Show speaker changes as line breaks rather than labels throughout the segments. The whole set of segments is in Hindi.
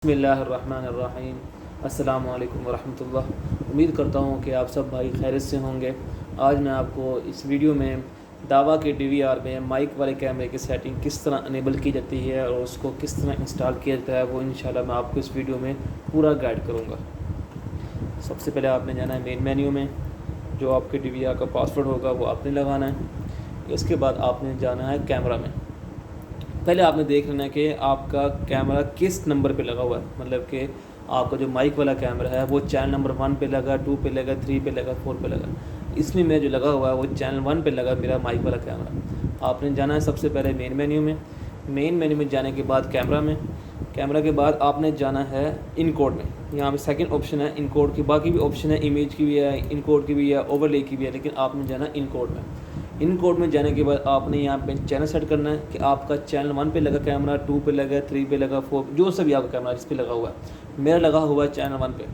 बिस्मिल्लाहिर्रहमानिर्रहीम। अस्सलामु अलैकुम वरहमतुल्लाह। उम्मीद करता हूँ कि आप सब भाई खैरियत से होंगे। आज मैं आपको इस वीडियो में दावा के DVR में माइक वाले कैमरे की सेटिंग किस तरह अनेबल की जाती है और उसको किस तरह इंस्टॉल किया जाता है वो इंशाल्लाह मैं आपको इस वीडियो में पूरा गाइड करूँगा। सबसे पहले आपने जाना है मेन मेन्यू में, जो आपके DVR का पासवर्ड होगा वो आपने लगाना है। इसके बाद आपने जाना है कैमरा में। पहले आपने देख लेना है कि आपका कैमरा किस नंबर पे लगा हुआ है, मतलब कि आपका जो माइक वाला कैमरा है वो चैनल नंबर 1 पे लगा, 2 पे लगा, 3 पे लगा, 4 पे लगा। इसमें मेरा जो लगा हुआ है वो चैनल 1 पे लगा मेरा माइक वाला कैमरा। आपने जाना है सबसे पहले मेन मेन्यू में। मेन मेन्यू में जाने के बाद कैमरा में, कैमरा के बाद आपने जाना है इन कोड में। यहाँ पे सेकंड ऑप्शन है इन कोड की, बाकी भी ऑप्शन है, इमेज की भी है, इन कोड की भी है, ओवरले की भी है, लेकिन आपने जाना इन कोड में। इन कोड में जाने के बाद आपने यहाँ पे चैनल सेट करना है कि आपका चैनल 1 पे लगा कैमरा, 2 पे लगा, 3 पे लगा, 4 जो सा भी आपका कैमरा जिस पे लगा हुआ है। मेरा लगा हुआ है चैनल 1 पे।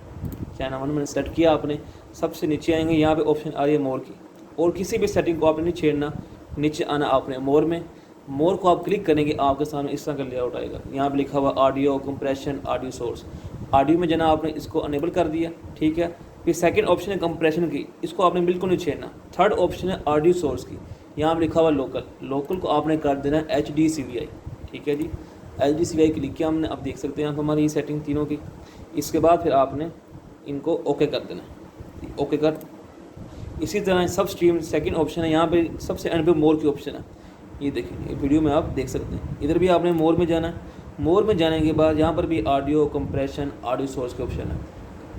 चैनल 1 मैंने सेट किया। आपने सबसे नीचे आएंगे, यहाँ पे ऑप्शन आ रही है मोर की, और किसी भी सेटिंग को आपने नहीं छेड़ना। नीचे आना आपने मोर में। मोर को आप क्लिक करेंगे, आपके सामने इस तरह का लेआउट आएगा। यहाँ पे लिखा हुआ audio compression, audio source. Audio में जना आपने इसको अनेबल कर दिया, ठीक है। फिर सेकंड ऑप्शन है कंप्रेशन की, इसको आपने बिल्कुल नहीं छेड़ना। थर्ड ऑप्शन है ऑडियो सोर्स की, यहाँ पर लिखा हुआ लोकल। लोकल को आपने कर देना है HDCVI, ठीक है जी। HDCVI क्लिक किया हमने, अब देख सकते हैं आप हमारी ये सेटिंग तीनों की। इसके बाद फिर आपने इनको ओके कर देना है, ओके कर। इसी तरह सब स्ट्रीम सेकंड ऑप्शन है, यहाँ पे सबसे एंड पे मोर की ऑप्शन है। ये देखिए, ये वीडियो में आप देख सकते हैं। इधर भी आपने मोर में जाना है। मोर में जाने के बाद यहाँ पर भी ऑडियो कंप्रेशन, ऑडियो सोर्स के ऑप्शन है।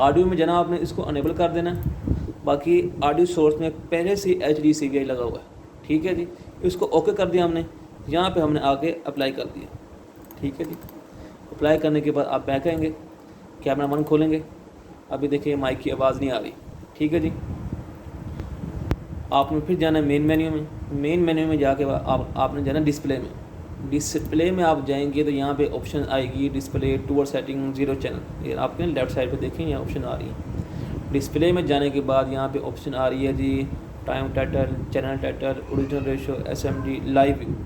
ऑडियो में जाना आपने इसको अनेबल कर देना है। बाकी ऑडियो सोर्स में पहले से HDCVI लगा हुआ है, ठीक है जी। इसको ओके कर दिया हमने। यहाँ पे हमने आके अप्लाई कर दिया, ठीक है जी। अप्लाई करने के बाद आप बैक आएंगे, कैमरा 1 खोलेंगे। अभी देखिए माइक की आवाज़ नहीं आ रही, ठीक है जी। आपने फिर जाना है मेन मेन्यू में। मेन मेन्यू में जाके आपने जाना डिस्प्ले में। डिस्प्ले में आप जाएंगे तो यहाँ पे ऑप्शन आएगी डिस्प्ले, टूर सेटिंग, 0 चैनल। ये आपके लेफ्ट साइड पे देखें, यहाँ ऑप्शन आ रही है। डिस्प्ले में जाने के बाद यहाँ पे ऑप्शन आ रही है जी time title, channel title, original ratio, SMD,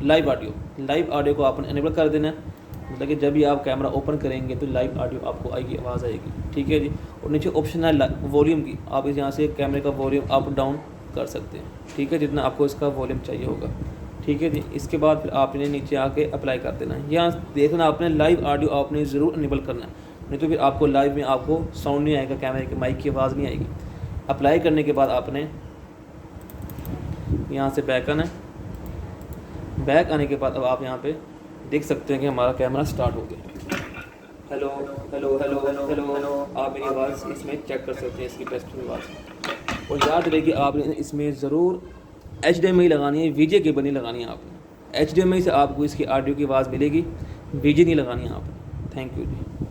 live audio. Live audio को आपने इनेबल कर देना है, मतलब कि जब भी आप कैमरा ओपन करेंगे तो लाइव ऑडियो आपको आएगी, आवाज़ आएगी, ठीक है जी। और नीचे ऑप्शन है वॉल्यूम की, आप इस यहाँ से कैमरे का वॉल्यूम अप डाउन कर सकते हैं, ठीक है, जितना आपको इसका वॉल्यूम चाहिए होगा, ठीक है जी। इसके बाद फिर आपने नीचे आके अप्लाई कर देना है। यहाँ देखना आपने लाइव ऑडियो आपने ज़रूर इनेबल करना है, नहीं तो फिर आपको लाइव में आपको साउंड नहीं आएगा, कैमरे के माइक की आवाज़ नहीं आएगी। अप्लाई करने के बाद आपने यहाँ से बैक आना है। बैक आने के बाद अब आप यहाँ पे देख सकते हैं कि हमारा कैमरा स्टार्ट हो गया। Hello hello hello hello hello, आप मेरी आवाज़ इसमें चेक कर सकते हैं, इसकी टेस्ट में आवाज़। और याद रहे कि आपने इसमें ज़रूर HDMI लगानी है, VJ केबल नहीं लगानी है आपने। HDMI से आपको इसकी ऑडियो की आवाज़ मिलेगी, VJ नहीं लगानी है आपने। Thank you ji.